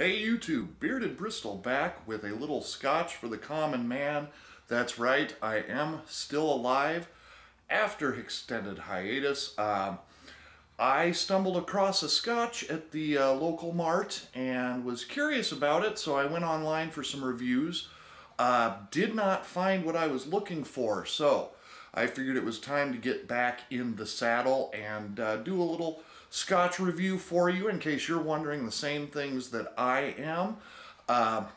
Hey YouTube, Bearded Bristol back with a little scotch for the common man. That's right, I am still alive after extended hiatus. I stumbled across a scotch at the local mart and was curious about it, so I went online for some reviews. Did not find what I was looking for, so I figured it was time to get back in the saddle and do a little Scotch review for you in case you're wondering the same things that I am. I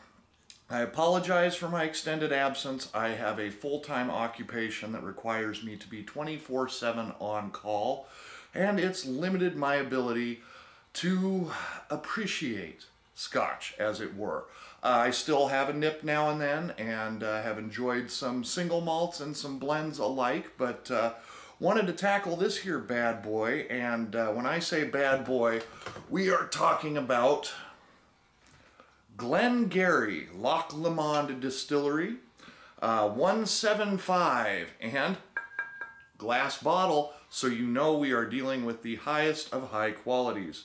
apologize for my extended absence. I have a full-time occupation that requires me to be 24/7 on call, and it's limited my ability to appreciate Scotch, as it were. I still have a nip now and then, and have enjoyed some single malts and some blends alike, but wanted to tackle this here bad boy. And when I say bad boy, we are talking about Glengarry Loch Lomond Distillery, 175, and glass bottle, so you know we are dealing with the highest of high qualities.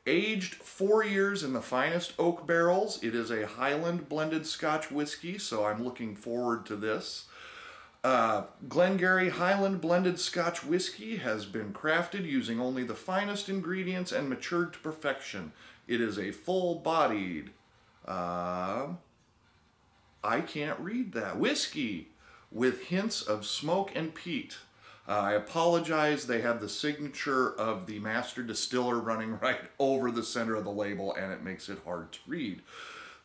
Aged 4 years in the finest oak barrels. It is a Highland blended Scotch whiskey, so I'm looking forward to this. Glengarry Highland blended Scotch whiskey has been crafted using only the finest ingredients and matured to perfection. It is a full-bodied, I can't read that, whiskey with hints of smoke and peat. I apologize, they have the signature of the master distiller running right over the center of the label, and it makes it hard to read.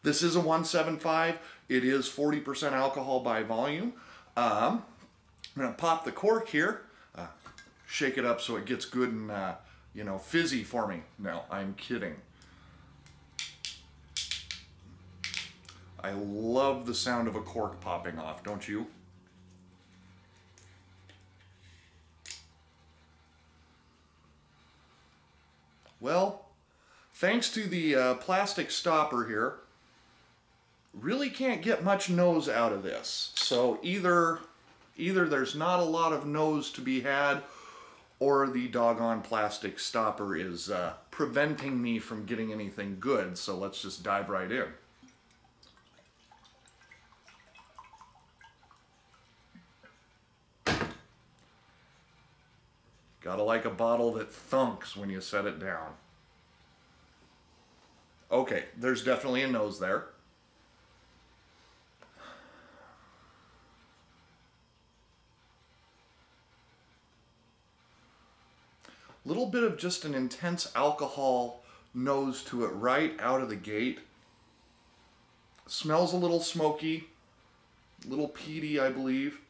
This is a 175. It is 40% alcohol by volume. I'm going to pop the cork here, shake it up so it gets good and, you know, fizzy for me. No, I'm kidding. I love the sound of a cork popping off, don't you? Well, thanks to the plastic stopper here, really can't get much nose out of this. So either there's not a lot of nose to be had, or the doggone plastic stopper is preventing me from getting anything good. So let's just dive right in. Gotta like a bottle that thunks when you set it down. Okay, there's definitely a nose there. Little bit of just an intense alcohol nose to it right out of the gate. Smells a little smoky, a little peaty, I believe.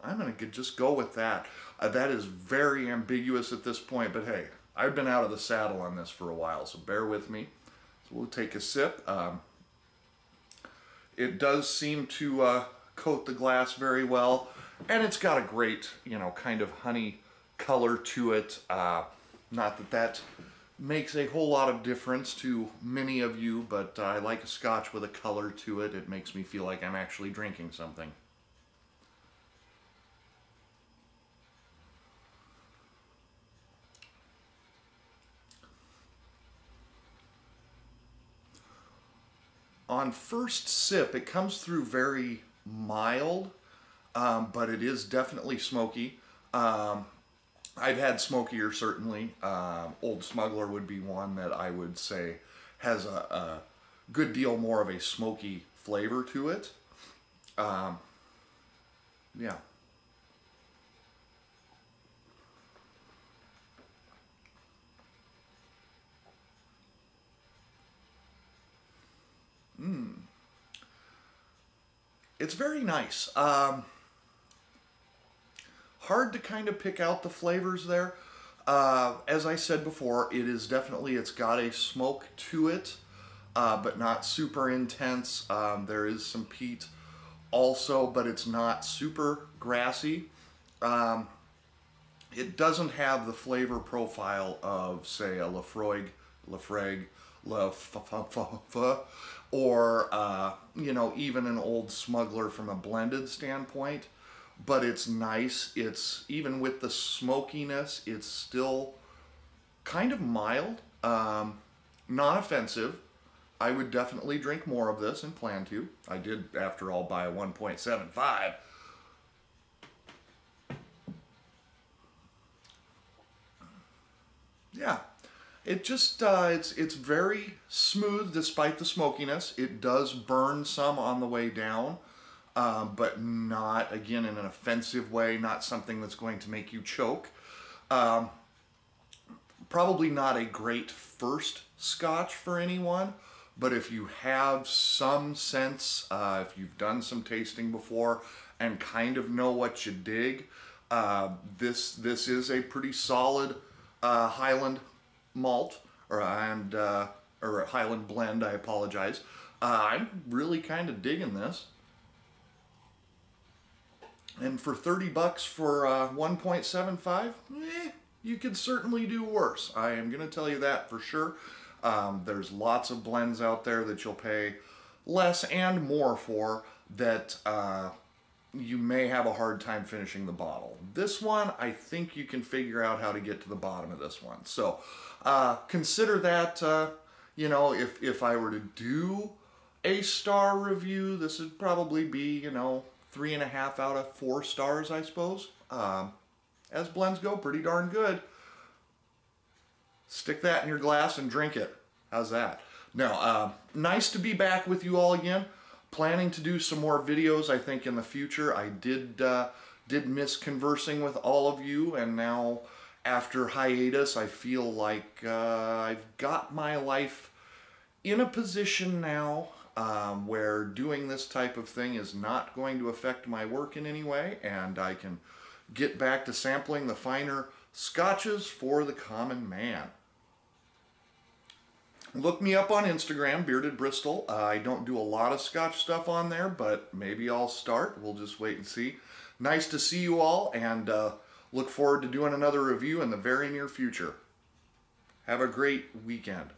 I'm going to just go with that. That is very ambiguous at this point, but hey, I've been out of the saddle on this for a while, so bear with me. So we'll take a sip. It does seem to coat the glass very well, and it's got a great, you know, kind of honey color to it. Not that that makes a whole lot of difference to many of you, but I like a scotch with a color to it. It makes me feel like I'm actually drinking something. On first sip, it comes through very mild, but it is definitely smoky. I've had smokier, certainly. Old Smuggler would be one that I would say has a good deal more of a smoky flavor to it. Yeah. It's very nice. Hard to kind of pick out the flavors there. As I said before, it is definitely, it's got a smoke to it, but not super intense. There is some peat also, but it's not super grassy. It doesn't have the flavor profile of, say, a Laphroaig, or you know, even an Old Smuggler from a blended standpoint. But it's nice. It's, even with the smokiness, it's still kind of mild, not offensive. I would definitely drink more of this and plan to. I did, after all, buy a 1.75. Yeah, it just, it's very smooth despite the smokiness. It does burn some on the way down, but not, again, in an offensive way, not something that's going to make you choke. Probably not a great first Scotch for anyone, but if you have some sense, if you've done some tasting before and kind of know what you dig, this is a pretty solid Highland malt, or Highland blend, I apologize. I'm really kind of digging this. And for 30 bucks for 1.75, you could certainly do worse. I am going to tell you that for sure. There's lots of blends out there that you'll pay less and more for that you may have a hard time finishing the bottle. This one, I think you can figure out how to get to the bottom of this one. So consider that, you know, if I were to do a star review, this would probably be, you know, 3.5 out of 4 stars, I suppose. As blends go, pretty darn good. Stick that in your glass and drink it. How's that? Now, nice to be back with you all again. Planning to do some more videos, I think, in the future. I did miss conversing with all of you, and now, after hiatus, I feel like I've got my life in a position now where doing this type of thing is not going to affect my work in any way, and I can get back to sampling the finer Scotches for the common man. Look me up on Instagram, Bearded Bristol. I don't do a lot of Scotch stuff on there, but maybe I'll start. We'll just wait and see. Nice to see you all, and look forward to doing another review in the very near future. Have a great weekend.